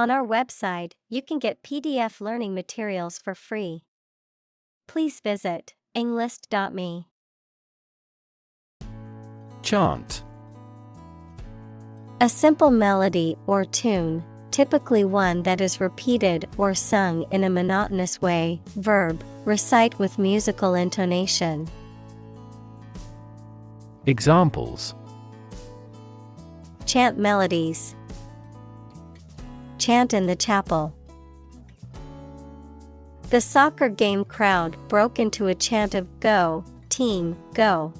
On our website, you can get PDF learning materials for free. Please visit englist.me. Chant. A simple melody or tune, typically one that is repeated or sung in a monotonous way. Verb, recite with musical intonation. Examples: Chant melodies. Chant in the chapel. The soccer game crowd broke into a chant of "Go, team, go."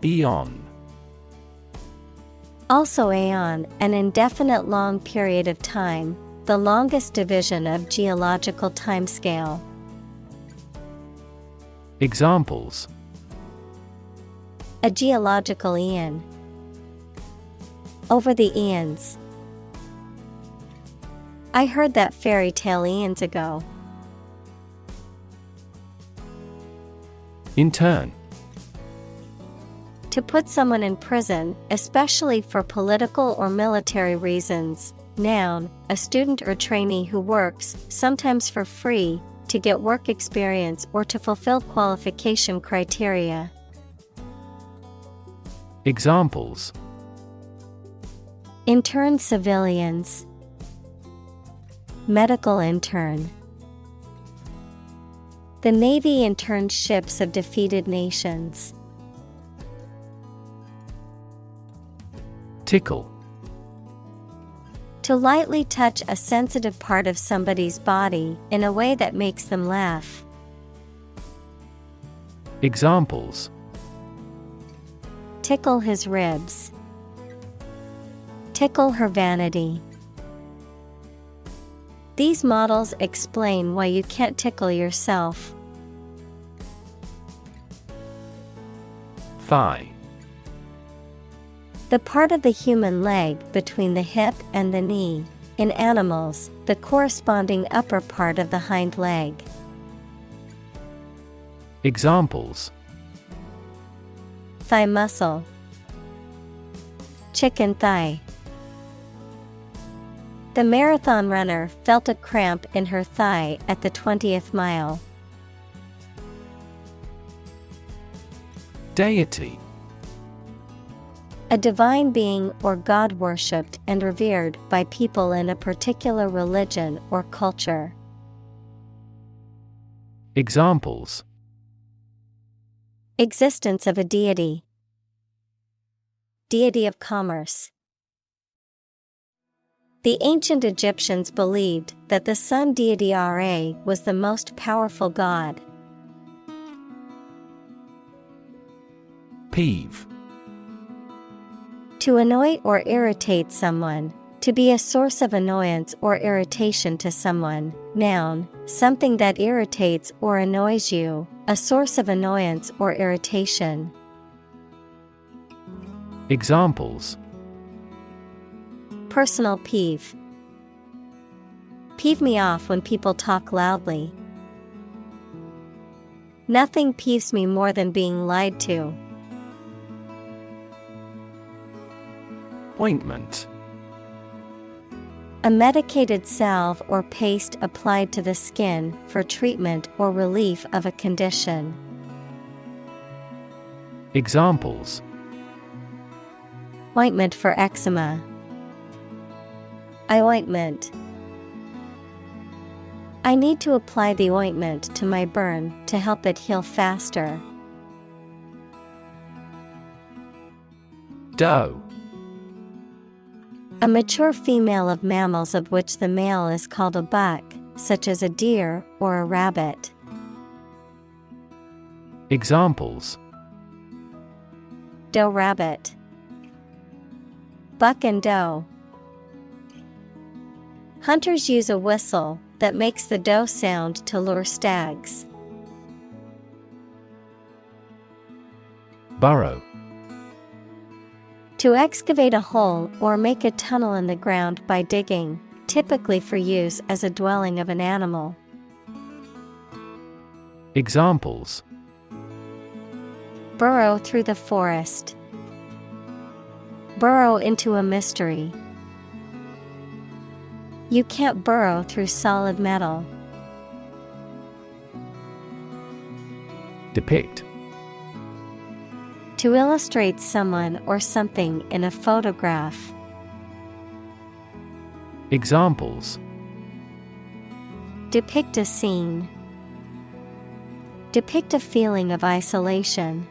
Eon. Also aeon, an indefinite long period of time, the longest division of geological timescale. Examples: A geological eon. Over the eons. I heard that fairy tale eons ago. Intern. To put someone in prison, especially for political or military reasons. Noun, a student or trainee who works, sometimes for free, to get work experience or to fulfill qualification criteria. Examples: Intern civilians. Medical intern. The Navy interned ships of defeated nations. Tickle. To lightly touch a sensitive part of somebody's body in a way that makes them laugh. Examples: Tickle his ribs. Tickle her vanity. These models explain why you can't tickle yourself. Thigh. The part of the human leg between the hip and the knee. In animals, the corresponding upper part of the hind leg. Examples: Thigh muscle. Chicken thigh. The marathon runner felt a cramp in her thigh at the 20th mile. Deity. A divine being or god worshipped and revered by people in a particular religion or culture. Examples: Existence of a deity. Deity of commerce. The ancient Egyptians believed that the sun deity Ra was the most powerful god. Peeve. To annoy or irritate someone. To be a source of annoyance or irritation to someone. Noun, something that irritates or annoys you, a source of annoyance or irritation. Examples: Personal peeve. Peeve me off when people talk loudly. Nothing peeves me more than being lied to. Ointment. A medicated salve or paste applied to the skin for treatment or relief of a condition. Examples: Ointment for eczema. Eye ointment. I need to apply the ointment to my burn to help it heal faster. Doe. A mature female of mammals of which the male is called a buck, such as a deer or a rabbit. Examples: Doe rabbit. Buck and doe. Hunters use a whistle that makes the doe sound to lure stags. Burrow. To excavate a hole or make a tunnel in the ground by digging, typically for use as a dwelling of an animal. Examples: Burrow through the forest. Burrow into a mystery. You can't burrow through solid metal. Depict. To illustrate someone or something in a photograph. Examples. Depict a scene. Depict a feeling of isolation.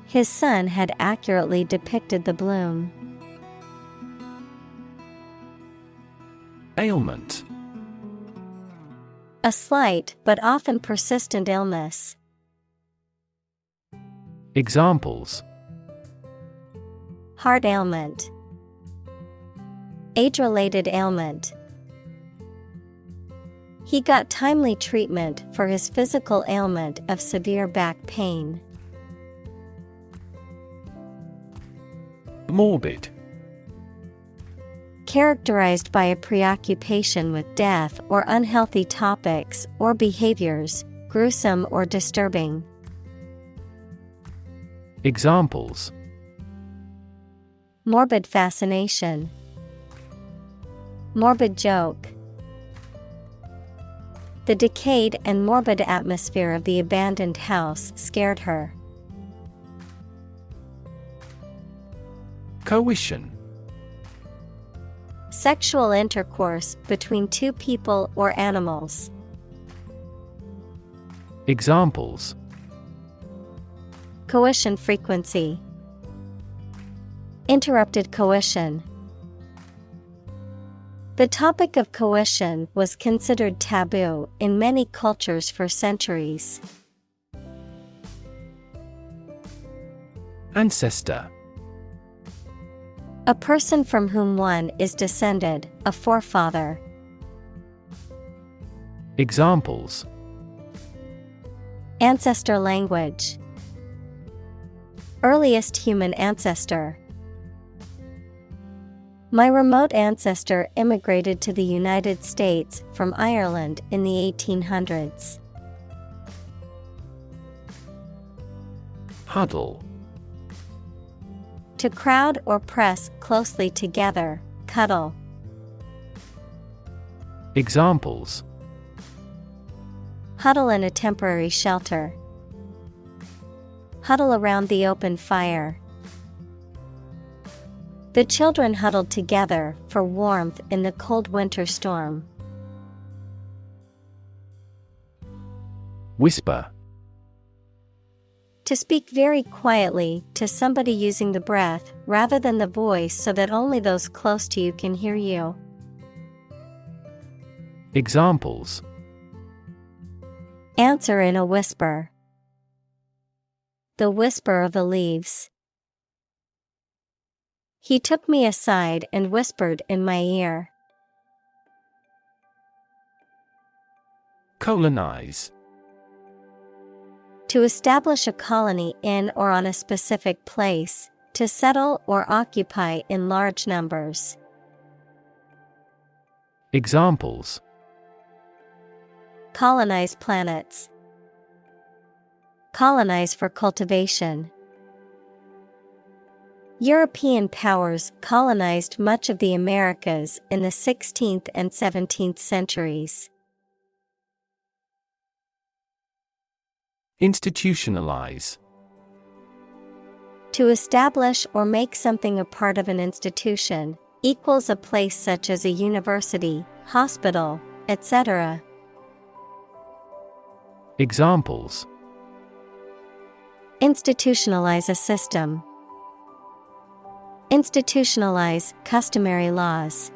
His son had accurately depicted the bloom. Ailment. A slight but often persistent illness. Examples. Heart ailment. Age-related ailment. He got timely treatment for his physical ailment of severe back pain. Morbid. Characterized by a preoccupation with death or unhealthy topics or behaviors, gruesome or disturbing. Examples. Morbid fascination. Morbid joke. The decayed and morbid atmosphere of the abandoned house scared her. Coition. Sexual intercourse between two people or animals. Examples. Coition frequency. Interrupted coition. The topic of coition was considered taboo in many cultures for centuries. Ancestor. A person from whom one is descended, a forefather. Examples. Ancestor language. Earliest human ancestor. My remote ancestor immigrated to the United States from Ireland in the 1800s. Huddle. To crowd or press closely together, cuddle. Examples. Huddle in a temporary shelter. Huddle around the open fire. The children huddled together for warmth in the cold winter storm. Whisper. To speak very quietly to somebody using the breath rather than the voice so that only those close to you can hear you. Examples. Answer in a whisper. The whisper of the leaves. He took me aside and whispered in my ear. Colonize. To establish a colony in or on a specific place, to settle or occupy in large numbers. Examples. Colonize planets. Colonize for cultivation. European powers colonized much of the Americas in the 16th and 17th centuries. Institutionalize. To establish or make something a part of an institution, equals a place such as a university, hospital, etc. Examples. Institutionalize a system. Institutionalize customary laws.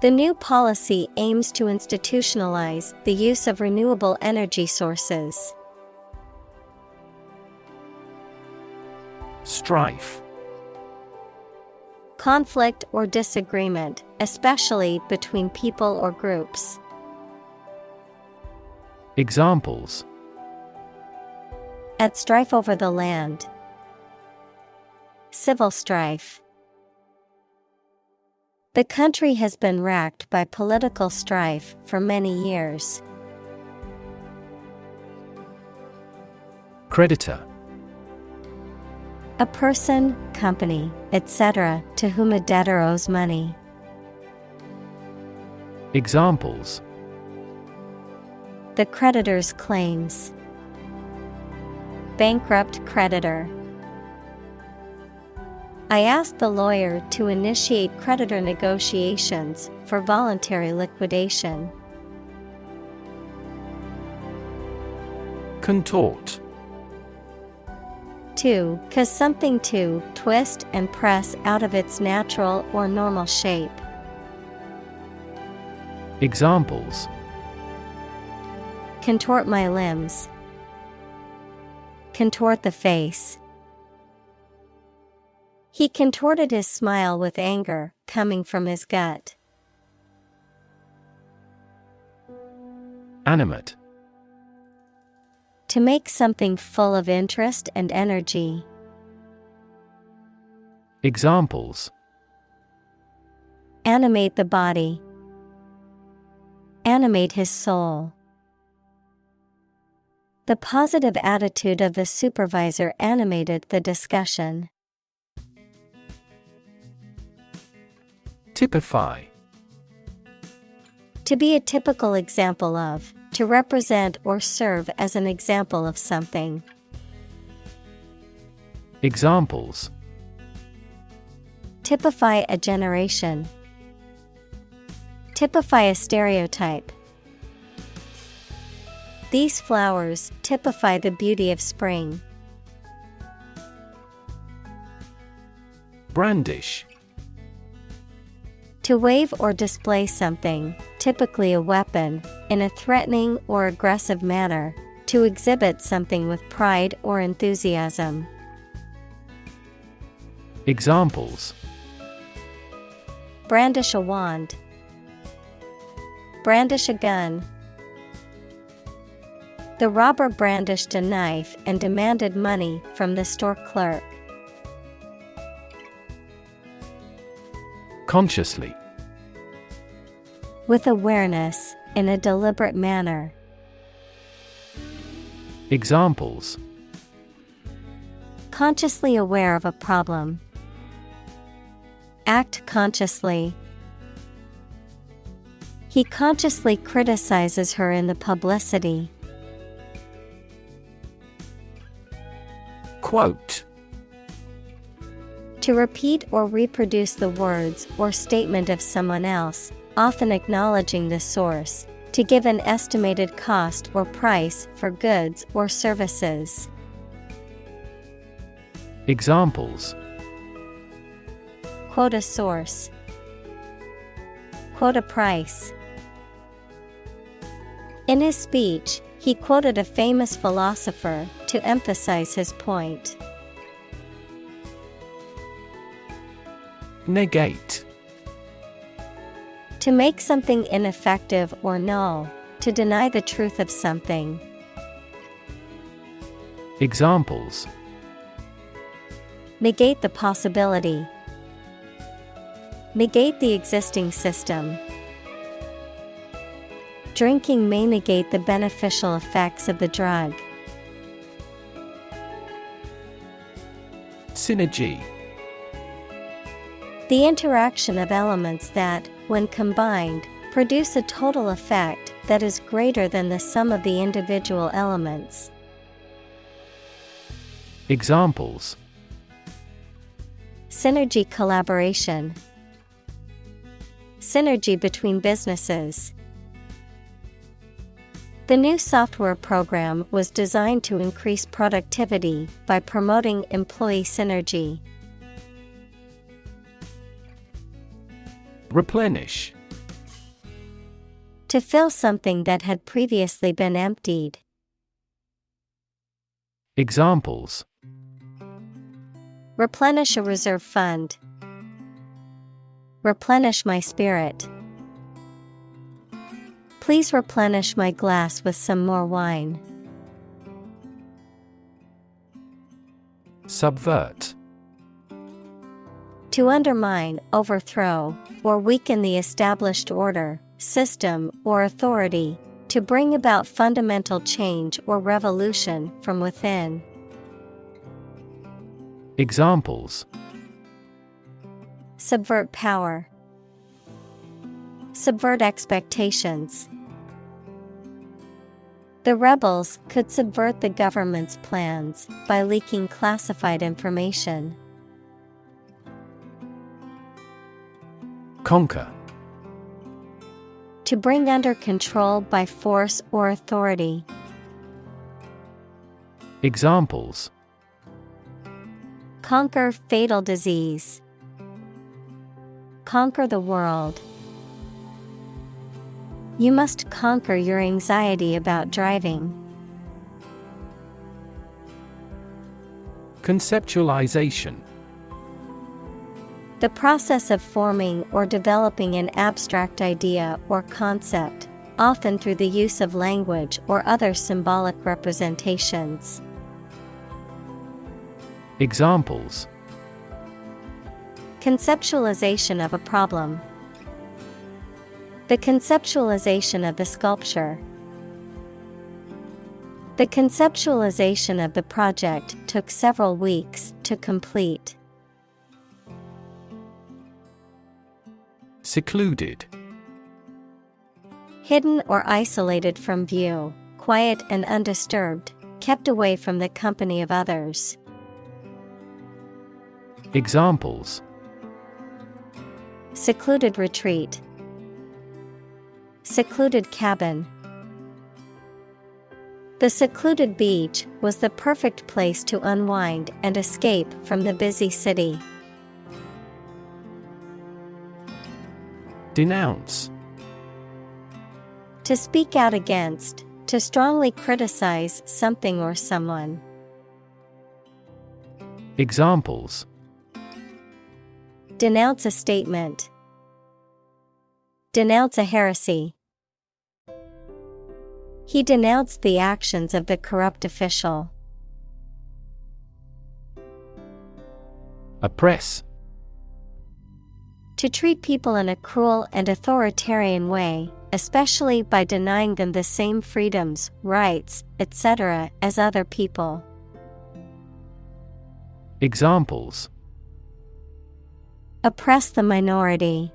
The new policy aims to institutionalize the use of renewable energy sources. Strife. Conflict or disagreement, especially between people or groups. Examples. At strife over the land. Civil strife. The country has been racked by political strife for many years. Creditor. A person, company, etc., to whom a debtor owes money. Examples: The creditor's claims. Bankrupt creditor. I asked the lawyer to initiate creditor negotiations for voluntary liquidation. Contort. To cause something to twist and press out of its natural or normal shape. Examples: Contort my limbs. Contort the face. He contorted his smile with anger coming from his gut. Animate. To make something full of interest and energy. Examples: Animate the body. Animate his soul. The positive attitude of the supervisor animated the discussion. Typify. To be a typical example of, to represent or serve as an example of something. Examples: Typify a generation. Typify a stereotype. These flowers typify the beauty of spring. Brandish. To wave or display something, typically a weapon, in a threatening or aggressive manner, to exhibit something with pride or enthusiasm. Examples: Brandish a wand. Brandish a gun. The robber brandished a knife and demanded money from the store clerk. Consciously. With awareness, in a deliberate manner. Examples: Consciously aware of a problem. Act consciously. He consciously criticizes her in the publicity. Quote. To repeat or reproduce the words or statement of someone else, often acknowledging the source, to give an estimated cost or price for goods or services. Examples: Quote a source. Quote a price. In his speech, he quoted a famous philosopher to emphasize his point. Negate. To make something ineffective or null, to deny the truth of something. Examples: Negate the possibility. Negate the existing system. Drinking may negate the beneficial effects of the drug. Synergy. The interaction of elements that, when combined, produce a total effect that is greater than the sum of the individual elements. Examples: Synergy collaboration. Synergy between businesses. The new software program was designed to increase productivity by promoting employee synergy. Replenish. To fill something that had previously been emptied. Examples: Replenish a reserve fund. Replenish my spirit. Please replenish my glass with some more wine. Subvert. To undermine, overthrow, or weaken the established order, system, or authority, to bring about fundamental change or revolution from within. Examples: subvert power, subvert expectations. The rebels could subvert the government's plans by leaking classified information. Conquer. To bring under control by force or authority. Examples: conquer fatal disease, conquer the world. You must conquer your anxiety about driving. Conceptualization. The process of forming or developing an abstract idea or concept, often through the use of language or other symbolic representations. Examples: conceptualization of a problem, the conceptualization of the sculpture. The conceptualization of the project took several weeks to complete. Secluded. Hidden or isolated from view, quiet and undisturbed, kept away from the company of others. Examples: secluded retreat, secluded cabin. The secluded beach was the perfect place to unwind and escape from the busy city. Denounce. To speak out against, to strongly criticize something or someone. Examples: denounce a statement, denounce a heresy. He denounced the actions of the corrupt official. Oppress. To treat people in a cruel and authoritarian way, especially by denying them the same freedoms, rights, etc. as other people. Examples: oppress the minority,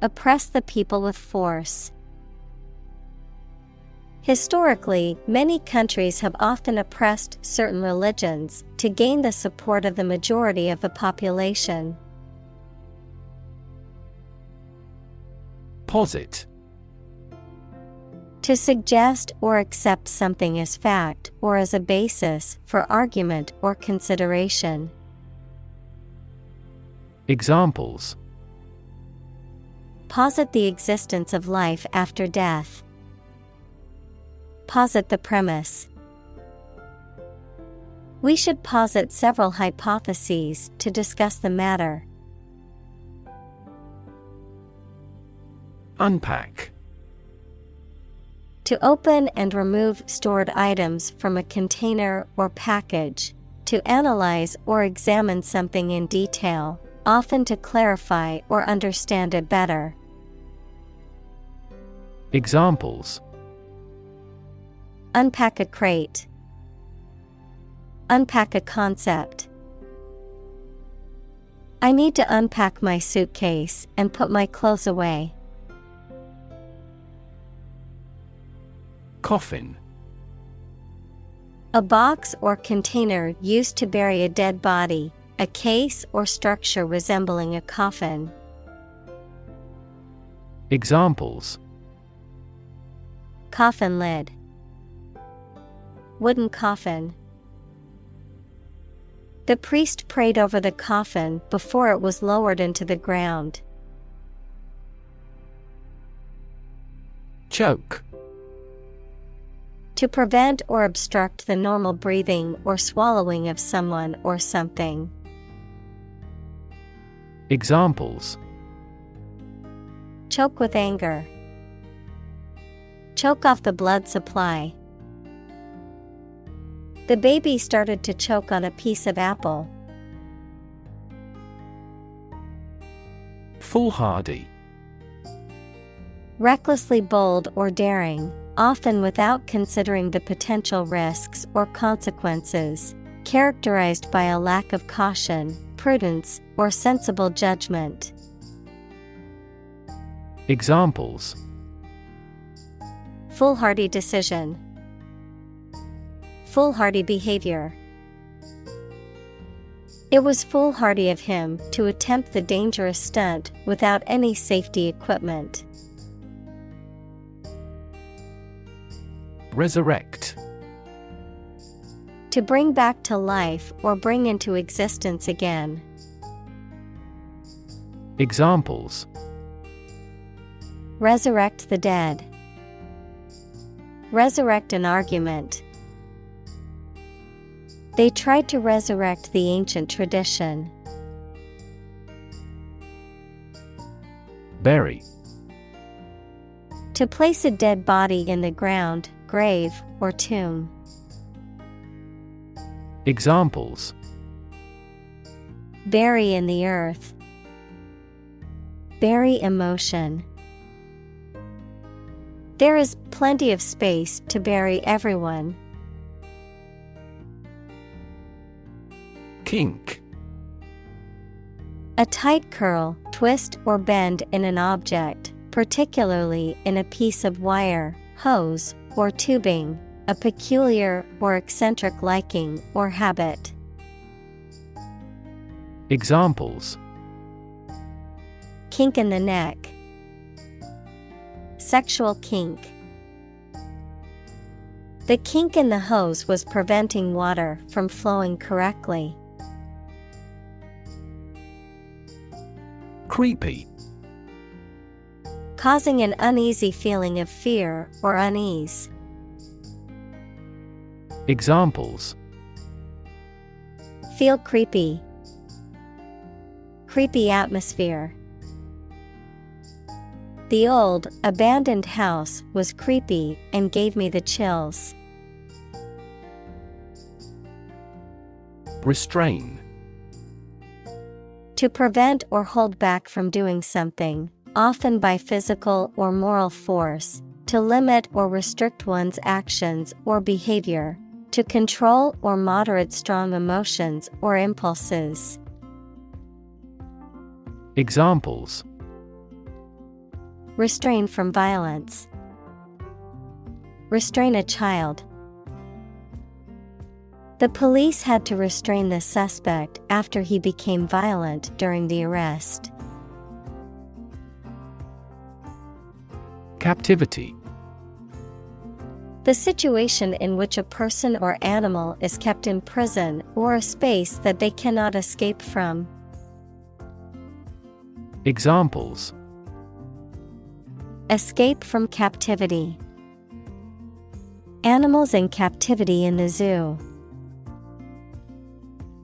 oppress the people with force. Historically, many countries have often oppressed certain religions to gain the support of the majority of the population. Posit. To suggest or accept something as fact or as a basis for argument or consideration. Examples: posit the existence of life after death. Posit the premise. We should posit several hypotheses to discuss the matter. Unpack. To open and remove stored items from a container or package. To analyze or examine something in detail, often to clarify or understand it better. Examples: unpack a crate. Unpack a concept. I need to unpack my suitcase and put my clothes away. Coffin. A box or container used to bury a dead body, a case or structure resembling a coffin. Examples: coffin lid, wooden coffin. The priest prayed over the coffin before it was lowered into the ground. Choke. To prevent or obstruct the normal breathing or swallowing of someone or something. Examples: choke with anger. Choke off the blood supply. The baby started to choke on a piece of apple. Foolhardy. Recklessly bold or daring, often without considering the potential risks or consequences, characterized by a lack of caution, prudence, or sensible judgment. Examples: Foolhardy decision. Foolhardy behavior. It was foolhardy of him to attempt the dangerous stunt without any safety equipment. Resurrect. To bring back to life or bring into existence again. Examples: Resurrect the dead. Resurrect an argument. They tried to resurrect the ancient tradition. Bury. To place a dead body in the ground, grave, or tomb. Examples: Bury in the earth. Bury emotion. There is plenty of space to bury everyone. Kink. A tight curl, twist, or bend in an object, particularly in a piece of wire, hose, or tubing, a peculiar or eccentric liking or habit. Examples: Kink in the neck. Sexual kink. The kink in the hose was preventing water from flowing correctly. Creepy. Causing an uneasy feeling of fear or unease. Examples: Feel creepy. Creepy atmosphere. The old, abandoned house was creepy and gave me the chills. Restrain. To prevent or hold back from doing something, often by physical or moral force, to limit or restrict one's actions or behavior, to control or moderate strong emotions or impulses. Examples: Restrain from violence. Restrain a child. The police had to restrain the suspect after he became violent during the arrest. Captivity. The situation in which a person or animal is kept in prison or a space that they cannot escape from. Examples: Escape from captivity. Animals in captivity in the zoo.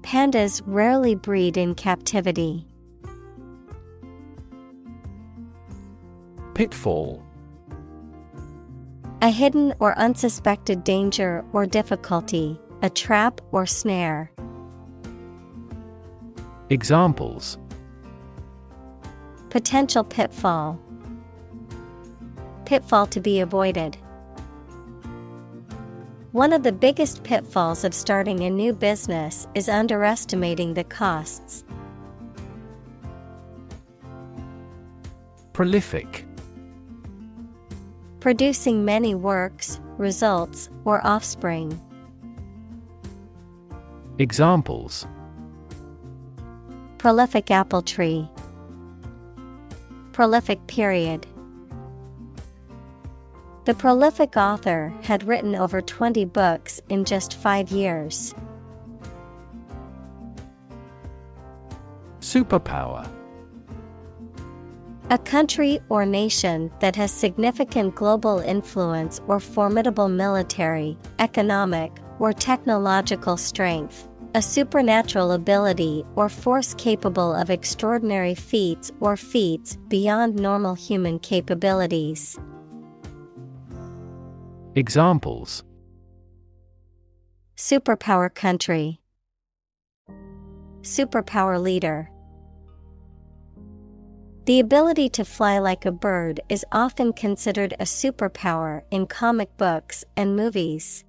Pandas rarely breed in captivity. Pitfall. A hidden or unsuspected danger or difficulty, a trap or snare. Examples: Potential pitfall. Pitfall to be avoided. One of the biggest pitfalls of starting a new business is underestimating the costs. Prolific. Producing many works, results, or offspring. Examples: Prolific apple tree. Prolific period. The prolific author had written over 20 books in just 5 years. Superpower. A country or nation that has significant global influence or formidable military, economic, or technological strength. A supernatural ability or force capable of extraordinary feats or feats beyond normal human capabilities. Examples: Superpower country. Superpower leader. The ability to fly like a bird is often considered a superpower in comic books and movies.